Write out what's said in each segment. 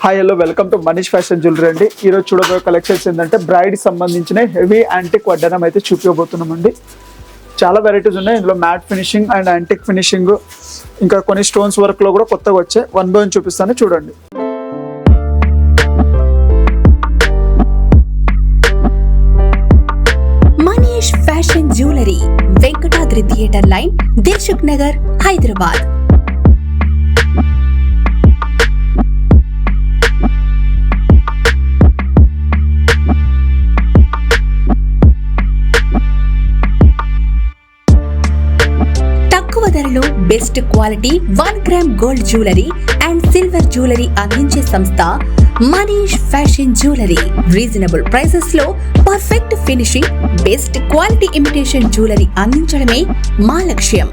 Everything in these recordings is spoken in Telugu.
Hi hello welcome to Manish fashion jewellery అండి. ఈరోజు చూడబోయే కలెక్షన్స్ ఏంటంటే బ్రైడ్ సంబంధించిన హెవీ యాంటిక్ వడ్డానం అయితే చూపించబోతున్నామండి. చాలా వెరైటీస్ ఉన్నాయి. ఇందులో matte finishing and antique finishing ఇంకా కొన్ని స్టోన్స్ వర్క్లో కూడా కొత్తగా వచ్చాయి. వన్ బై వన్ చూపిస్తాను చూడండి. Manish fashion jewellery, Venkatadri theatre line, Dilsukh Nagar, Hyderabad. తక్కువ ధరలో best quality 1 gram gold jewellery and silver jewellery అందించే సంస్థ Manish fashion jewellery. Reasonable prices లో perfect finishing, best quality imitation jewellery అందించడమే మా లక్ష్యం.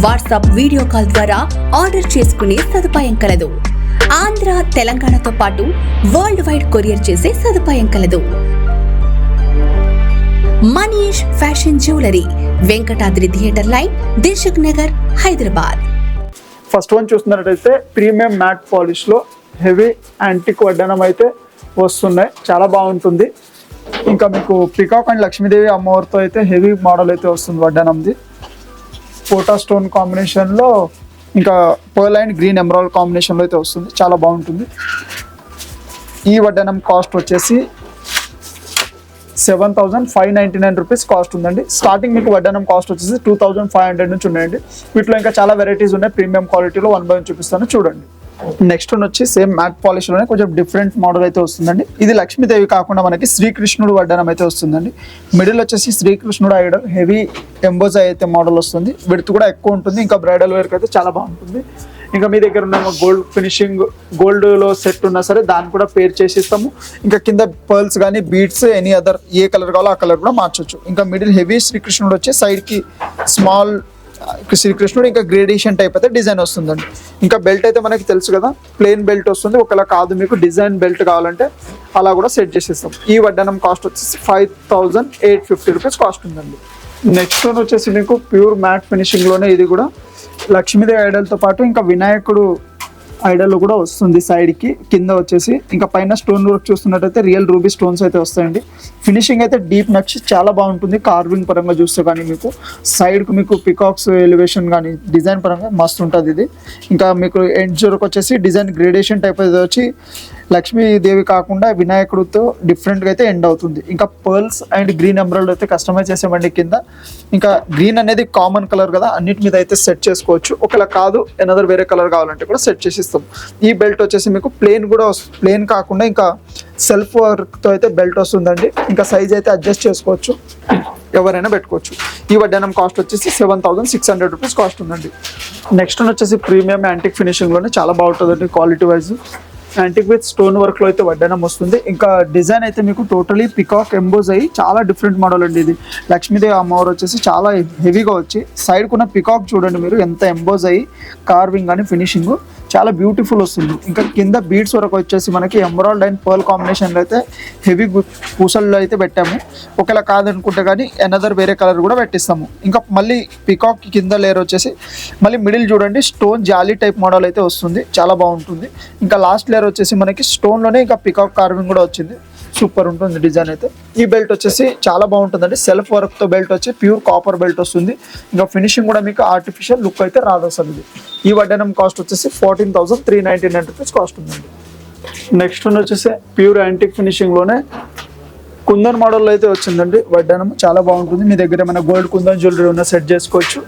వాట్సాప్ వీడియో కాల్ ద్వారా ఆర్డర్ చేసుకునే సదుపాయం కలదు. ఆంధ్ర, తెలంగాణతో పాటు వరల్డ్ వైడ్ కొరియర్ చేసే సదుపాయం కలదు. Manish fashion jewellery, Venkatadri theatre line, Dilsukh Nagar, Hyderabad. First one చూస్తున్నట్టయితే ప్రీమియం మ్యాట్ పాలిష్లో హెవీ యాంటిక్ వడ్డానం అయితే వస్తున్నాయి. చాలా బాగుంటుంది. ఇంకా మీకు పికాక్ అండ్ లక్ష్మీదేవి అమ్మవారితో అయితే హెవీ మోడల్ అయితే వస్తుంది వడ్డానంది. పోటా స్టోన్ కాంబినేషన్లో ఇంకా పర్ల్ అండ్ గ్రీన్ ఎమరాల్డ్ కాంబినేషన్లో అయితే వస్తుంది. చాలా బాగుంటుంది. ఈ వడ్డానం కాస్ట్ వచ్చేసి 7,599 రూపీస్ కాస్ట్ ఉందండి. స్టార్టింగ్ మీకు వడ్డానం కాస్ట్ వచ్చేసి 2,500 నుంచి ఉన్నాయండి. వీటిలో ఇంకా చాలా వెరైటీస్ ఉన్నాయి. ప్రీమియం క్వాలిటీలో వన్ బై వన్ చూపిస్తాను చూడండి. నెక్స్ట్ వన్ వచ్చి సేమ్ మ్యాట్ పాలిష్లోనే కొంచెం డిఫరెంట్ మోడల్ అయితే వస్తుందండి. ఇది లక్ష్మీదేవి కాకుండా మనకి శ్రీకృష్ణుడు వడ్డానం అయితే వస్తుందండి. మిడిల్ వచ్చేసి శ్రీకృష్ణుడు ఐడల్ హెవీ ఎంబోజ్ అయితే మోడల్ వస్తుంది. విడ్త్ కూడా ఎక్కువ ఉంటుంది. ఇంకా బ్రైడల్ వేర్కి అయితే చాలా బాగుంటుంది. ఇంకా మీ దగ్గర ఉన్న గోల్డ్ ఫినిషింగ్ గోల్డ్లో సెట్ ఉన్నా సరే దాన్ని కూడా పేర్ చేసి ఇస్తాము. ఇంకా కింద పర్ల్స్ కానీ బీడ్స్ ఎనీ అదర్ ఏ కలర్ కావాలో ఆ కలర్ కూడా మార్చొచ్చు. ఇంకా మిడిల్ హెవీ శ్రీకృష్ణుడు వచ్చి సైడ్కి స్మాల్ శ్రీకృష్ణుడు ఇంకా గ్రేడేషన్ టైప్ అయితే డిజైన్ వస్తుందండి. ఇంకా బెల్ట్ అయితే మనకి తెలుసు కదా, ప్లెయిన్ బెల్ట్ వస్తుంది. ఒకవేళ కాదు మీకు డిజైన్ బెల్ట్ కావాలంటే అలా కూడా సెట్ చేసేస్తాం. ఈ వడ్డానం కాస్ట్ వచ్చేసి 5,850 రూపీస్ కాస్ట్ ఉందండి. నెక్స్ట్ వన్ వచ్చేసి మీకు ప్యూర్ మ్యాట్ ఫినిషింగ్లోనే ఇది కూడా లక్ష్మీదేవి ఐడల్తో పాటు ఇంకా వినాయకుడు ఐడల్ కూడా వస్తుంది. సైడ్కి కింద వచ్చేసి ఇంకా పైన స్టోన్ వర్క్ చూస్తున్నట్టయితే రియల్ రూబీ స్టోన్స్ అయితే వస్తాయండి. ఫినిషింగ్ అయితే డీప్ నక్షి చాలా బాగుంటుంది. కార్వింగ్ పరంగా చూస్తే కానీ మీకు సైడ్కి మీకు పికాక్స్ ఎలివేషన్ కానీ డిజైన్ పరంగా మస్తు ఉంటుంది ఇది. ఇంకా మీకు ఎండ్స్ వరకు వచ్చేసి డిజైన్ గ్రేడేషన్ టైప్ అయితే వచ్చి లక్ష్మీదేవి కాకుండా వినాయకుడితో డిఫరెంట్గా అయితే ఎండ్ అవుతుంది. ఇంకా పర్ల్స్ అండ్ గ్రీన్ ఎమరాల్డ్ అయితే కస్టమైజ్ చేసామండి కింద. ఇంకా గ్రీన్ అనేది కామన్ కలర్ కదా, అన్నిటి మీద అయితే సెట్ చేసుకోవచ్చు. ఒకవేళ కాదు ఎనదర్ వేరే కలర్ కావాలంటే కూడా సెట్ చేసి ఇస్తాం. ఈ బెల్ట్ వచ్చేసి మీకు ప్లెయిన్ కూడా ప్లెయిన్ కాకుండా ఇంకా సెల్ఫ్ వర్క్తో అయితే బెల్ట్ వస్తుందండి. ఇంకా సైజ్ అయితే అడ్జస్ట్ చేసుకోవచ్చు, ఎవరైనా పెట్టుకోవచ్చు. ఈ వడ్డానం కాస్ట్ వచ్చేసి 7,600 రూపీస్ కాస్ట్ ఉందండి. నెక్స్ట్ వచ్చేసి ప్రీమియం యాంటిక్ ఫినిషింగ్లోనే చాలా బాగుంటుందండి. Quality wise antique with stone వర్క్లో అయితే వడ్డానం వస్తుంది. ఇంకా డిజైన్ అయితే మీకు టోటలీ పికాక్ ఎంబోజ్ అయ్యి చాలా డిఫరెంట్ మోడల్ అండి. ఇది లక్ష్మీదేవి అమ్మవారు వచ్చేసి చాలా హెవీగా వచ్చి సైడ్కున్న పికాక్ చూడండి మీరు ఎంత ఎంబోజ్ అయ్యి కార్వింగ్ కానీ ఫినిషింగ్ చాలా బ్యూటిఫుల్ వస్తుంది. ఇంకా కింద బీడ్స్ వరకు వచ్చేసి మనకి ఎమరాల్డ్ అండ్ పర్ల్ కాంబినేషన్లో అయితే హెవీ పూసల్లో అయితే పెట్టాము. ఒకవేళ కాదనుకుంటే కానీ ఎనదర్ వేరే కలర్ కూడా పెట్టిస్తాము. ఇంకా మళ్ళీ పికాక్ కింద లేయర్ వచ్చేసి మళ్ళీ మిడిల్ చూడండి స్టోన్ జాలీ టైప్ మోడల్ అయితే వస్తుంది. చాలా బాగుంటుంది. ఇంకా లాస్ట్ లేయర్ వచ్చేసి మనకి స్టోన్లోనే ఇంకా పికాక్ కార్వింగ్ కూడా వచ్చింది. సూపర్ ఉంటుంది డిజైన్ అయితే. ఈ బెల్ట్ వచ్చేసి చాలా బాగుంటుందండి. సెల్ఫ్ వర్క్తో బెల్ట్ వచ్చి ప్యూర్ కాపర్ బెల్ట్ వస్తుంది. ఇంకా ఫినిషింగ్ కూడా మీకు ఆర్టిఫిషియల్ లుక్ అయితే రాదు అసలు. ఇది ఈ వడ్డానం కాస్ట్ వచ్చేసి 14,399 రూపీస్ కాస్ట్ ఉందండి. నెక్స్ట్ వన్ వచ్చేసి ప్యూర్ యాంటిక్ ఫినిషింగ్లోనే కుందన్ మోడల్లో అయితే వచ్చిందండి వడ్డానం. చాలా బాగుంటుంది. మీ దగ్గర ఏమైనా గోల్డ్ కుందన్ జ్యువెలరీ ఉన్న సెట్ చేసుకోవచ్చు.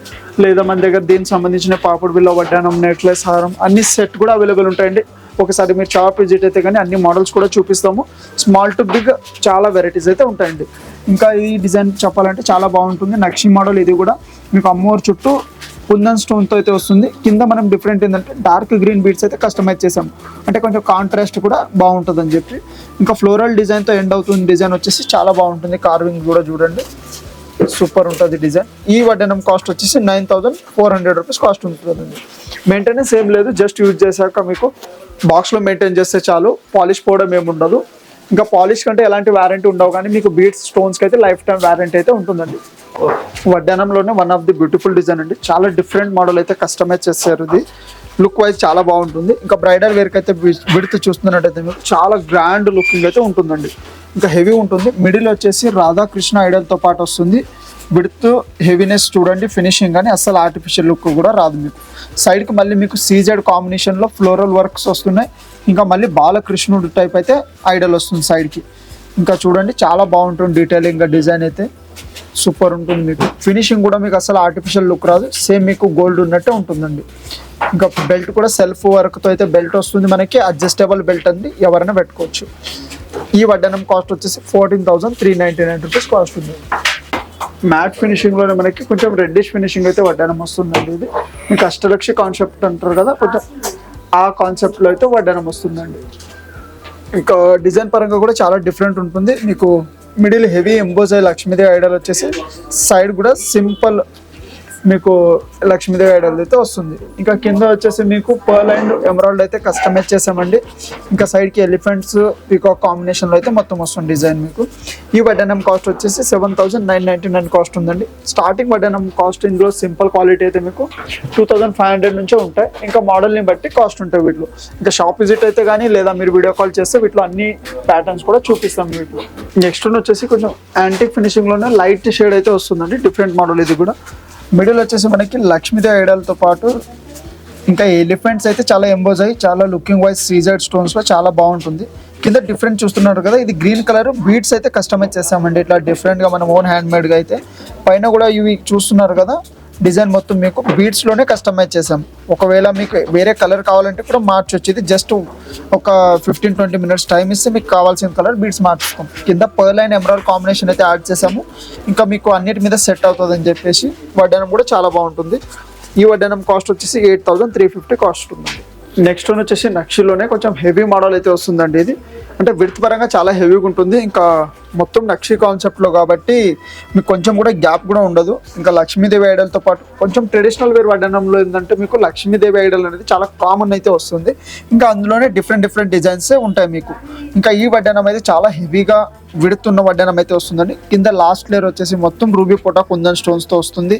లేదా మన దగ్గర దీనికి సంబంధించిన పాపుడు బిల్ల వడ్డానం నెక్లెస్ హారం అన్ని సెట్ కూడా అవైలబుల్ ఉంటాయండి. ఒకసారి మీరు షాప్ విజిట్ అయితే కానీ అన్ని మోడల్స్ కూడా చూపిస్తాము. స్మాల్ టు బిగ్ చాలా వెరైటీస్ అయితే ఉంటాయండి. ఇంకా ఈ డిజైన్ చెప్పాలంటే చాలా బాగుంటుంది. నక్షి మోడల్ ఇది కూడా మీకు అమ్మవారి చుట్టూ కుందన్ స్టోన్తో అయితే వస్తుంది. కింద మనం డిఫరెంట్ ఏంటంటే డార్క్ గ్రీన్ బీడ్స్ అయితే కస్టమైజ్ చేసాము. అంటే కొంచెం కాంట్రాస్ట్ కూడా బాగుంటుంది అని చెప్పి. ఇంకా ఫ్లోరల్ డిజైన్తో ఎండ్ అవుతుంది. డిజైన్ వచ్చేసి చాలా బాగుంటుంది. కార్వింగ్ కూడా చూడండి సూపర్ ఉంటుంది డిజైన్. ఈ వడ్డానం కాస్ట్ వచ్చేసి 9,400 రూపీస్ కాస్ట్ ఉంటుందండి. మెయింటెనెన్స్ ఏం లేదు, జస్ట్ యూజ్ చేశాక మీకు బాక్స్లో మెయింటైన్ చేస్తే చాలు. పాలిష్ పోవడం ఏమి ఉండదు. ఇంకా పాలిష్ కంటే ఎలాంటి వారంటీ ఉండవు, కానీ మీకు బీడ్స్ స్టోన్స్కి అయితే లైఫ్ టైం వారంటీ అయితే ఉంటుందండి. వడ్డానంలోనే one of the beautiful design అండి. చాలా డిఫరెంట్ మోడల్ అయితే కస్టమైజ్ చేశారు. ఇది లుక్ వైజ్ చాలా బాగుంటుంది. ఇంకా బ్రైడల్ వేర్కి అయితే విడ్త్ చూస్తున్నట్టయితే మీకు చాలా గ్రాండ్ లుకింగ్ అయితే ఉంటుందండి. ఇంకా హెవీ ఉంటుంది. మిడిల్ వచ్చేసి రాధాకృష్ణ ఐడల్తో పాటు వస్తుంది. విడ్త్ హెవీనెస్ చూడండి, ఫినిషింగ్ కానీ అస్సలు ఆర్టిఫిషియల్ లుక్ కూడా రాదు మీకు. సైడ్కి మళ్ళీ మీకు సీజెడ్ కాంబినేషన్లో ఫ్లోరల్ వర్క్స్ వస్తున్నాయి. ఇంకా మళ్ళీ బాలకృష్ణుడు టైప్ అయితే ఐడల్ వస్తుంది సైడ్కి. ఇంకా చూడండి చాలా బాగుంటుంది డీటెయిలింగ్, డిజైన్ అయితే సూపర్ ఉంటుంది మీకు. ఫినిషింగ్ కూడా మీకు అసలు ఆర్టిఫిషియల్ లుక్ రాదు, సేమ్ మీకు గోల్డ్ ఉన్నట్టే ఉంటుందండి. ఇంకా బెల్ట్ కూడా సెల్ఫ్ వర్క్తో అయితే బెల్ట్ వస్తుంది మనకి. అడ్జస్టబుల్ బెల్ట్ అండి, ఎవరైనా పెట్టుకోవచ్చు. ఈ వడ్డానం కాస్ట్ వచ్చేసి 14,399 రూపీస్ కాస్ట్ ఉంది. మ్యాట్ ఫినిషింగ్లోనే మనకి కొంచెం రెడ్డిష్ ఫినిషింగ్ అయితే వడ్డానం వస్తుందండి. ఇది మీకు అష్టలక్షి కాన్సెప్ట్ అంటారు కదా, కొంచెం ఆ కాన్సెప్ట్లో అయితే వడ్డానం వస్తుందండి. ఇంకా డిజైన్ పరంగా కూడా చాలా డిఫరెంట్ ఉంటుంది మీకు. మిడిల్ హెవీ ఎంబోజ్ అయ్యి లక్ష్మీదేవి ఐడల్ వచ్చేసి, సైడ్ కూడా సింపుల్ మీకు లక్ష్మీదేవి ఐడల్ అయితే వస్తుంది. ఇంకా కింద వచ్చేసి మీకు పర్ల్ అండ్ ఎమరాల్డ్ అయితే కస్టమైజ్ చేసామండి. ఇంకా సైడ్కి ఎలిఫెంట్స్ పీకాక్ కాంబినేషన్లో అయితే మొత్తం వస్తుంది డిజైన్ మీకు. ఈ వడ్డానం కాస్ట్ వచ్చేసి 7,999 కాస్ట్ ఉందండి. స్టార్టింగ్ వడ్డానం కాస్ట్ ఇందులో సింపుల్ క్వాలిటీ అయితే మీకు 2,500 నుంచే ఉంటాయి. ఇంకా మోడల్ని బట్టి కాస్ట్ ఉంటాయి వీటిలో. ఇంకా షాప్ విజిట్ అయితే కానీ లేదా మీరు వీడియో కాల్ చేస్తే వీటిలో అన్ని ప్యాటర్న్స్ కూడా చూపిస్తాం వీటిలో. నెక్స్ట్ వచ్చేసి కొంచెం యాంటిక్ ఫినిషింగ్లోనే లైట్ షేడ్ అయితే వస్తుందండి, డిఫరెంట్ మోడల్ ఇది కూడా. మిడిల్ వచ్చేసి మనకి లక్ష్మీదేవి ఐడల్తో పాటు ఇంకా ఎలిఫెంట్స్ అయితే చాలా ఎంబోజ్ అయ్యి చాలా లుకింగ్ వైజ్ సీజెడ్ స్టోన్స్లో చాలా బాగుంటుంది. కింద డిఫరెంట్ చూస్తున్నారు కదా, ఇది గ్రీన్ కలర్ బీడ్స్ అయితే కస్టమైజ్ చేస్తామండి ఇట్లా డిఫరెంట్గా మనం ఓన్ హ్యాండ్ మేడ్గా అయితే. పైన కూడా ఇవి చూస్తున్నారు కదా డిజైన్ మొత్తం మీకు బీడ్స్లోనే కస్టమైజ్ చేసాం. ఒకవేళ మీకు వేరే కలర్ కావాలంటే కూడా మార్చొచ్చు. ఇది జస్ట్ ఒక 15-20 మినిట్స్ టైం ఇస్తే మీకు కావాల్సిన కలర్ బీడ్స్ మార్చుకోం. కింద పర్ల్ అండ్ ఎమరాల్డ్ కాంబినేషన్ అయితే యాడ్ చేసాము. ఇంకా మీకు అన్నిటి మీద సెట్ అవుతుంది అని చెప్పేసి వడ్డానం కూడా చాలా బాగుంటుంది. ఈ వడ్డానం కాస్ట్ వచ్చేసి 8,350 కాస్ట్ ఉందండి. నెక్స్ట్ వన్ వచ్చేసి నక్షిలోనే కొంచెం హెవీ మోడల్ అయితే వస్తుందండి. ఇది అంటే విడ్త్ పరంగా చాలా హెవీగా ఉంటుంది. ఇంకా మొత్తం నక్షి కాన్సెప్ట్లో కాబట్టి మీకు కొంచెం కూడా గ్యాప్ కూడా ఉండదు. ఇంకా లక్ష్మీదేవి ఐడల్తో పాటు కొంచెం ట్రెడిషనల్ వేర్ వడ్డానంలో ఏంటంటే మీకు లక్ష్మీదేవి ఐడల్ అనేది చాలా కామన్ అయితే వస్తుంది. ఇంకా అందులోనే డిఫరెంట్ డిజైన్సే ఉంటాయి మీకు. ఇంకా ఈ వడ్డానం అయితే చాలా హెవీగా విడుతున్న వడ్డానం అయితే వస్తుందండి. కింద లాస్ట్ లేయర్ వచ్చేసి మొత్తం రూబీ పోటా కుందన్ స్టోన్స్తో వస్తుంది.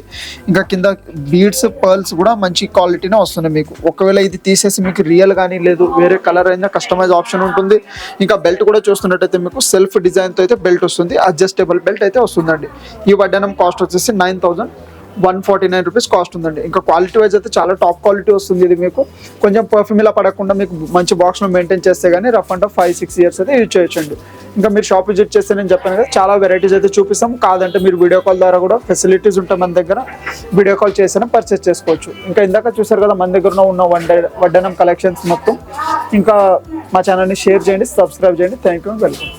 ఇంకా కింద బీడ్స్ పర్ల్స్ కూడా మంచి క్వాలిటీనే వస్తుంది మీకు. ఒకవేళ ఇది తీసేసి మీకు రియల్ కానీ లేదు వేరే కలర్ అయినా కస్టమైజ్ ఆప్షన్ ఉంటుంది. ఇంకా బెల్ట్ కూడా చూస్తున్నట్టయితే మీకు సెల్ఫ్ డిజైన్తో అయితే బెల్ట్ వస్తుంది, అడ్జస్టబుల్ బెల్ట్ అయితే వస్తుందండి. ఈ వడ్డానం కాస్ట్ వచ్చేసి 9,149 రూపీస్ కాస్ట్ ఉందండి. ఇంకా క్వాలిటీ వైజ్ అయితే చాలా టాప్ క్వాలిటీ వస్తుంది. ఇది మీకు కొంచెం పర్ఫ్యూమ్ ఇలా పడకుండా మీకు మంచి బాక్స్లో మెయింటైన్ చేస్తే కానీ రఫ్ అండ్ 5-6 ఇయర్స్ అయితే యూజ్ చేయొచ్చండి. ఇంకా మీరు షాప్ విజిట్ చేస్తే నేను చెప్పాను కదా చాలా వెరైటీస్ అయితే చూపిస్తాం. కాదంటే మీరు వీడియో కాల్ ద్వారా కూడా ఫెసిలిటీస్ ఉంటాయి మన దగ్గర, వీడియో కాల్ చేసినా పర్చేస్ చేసుకోవచ్చు. ఇంకా ఇందాక చూసారు కదా మన దగ్గర ఉన్న వడ్డానం కలెక్షన్స్ మొత్తం. ఇంకా మా ఛానల్ని షేర్ చేయండి, సబ్స్క్రైబ్ చేయండి. Thank you, welcome.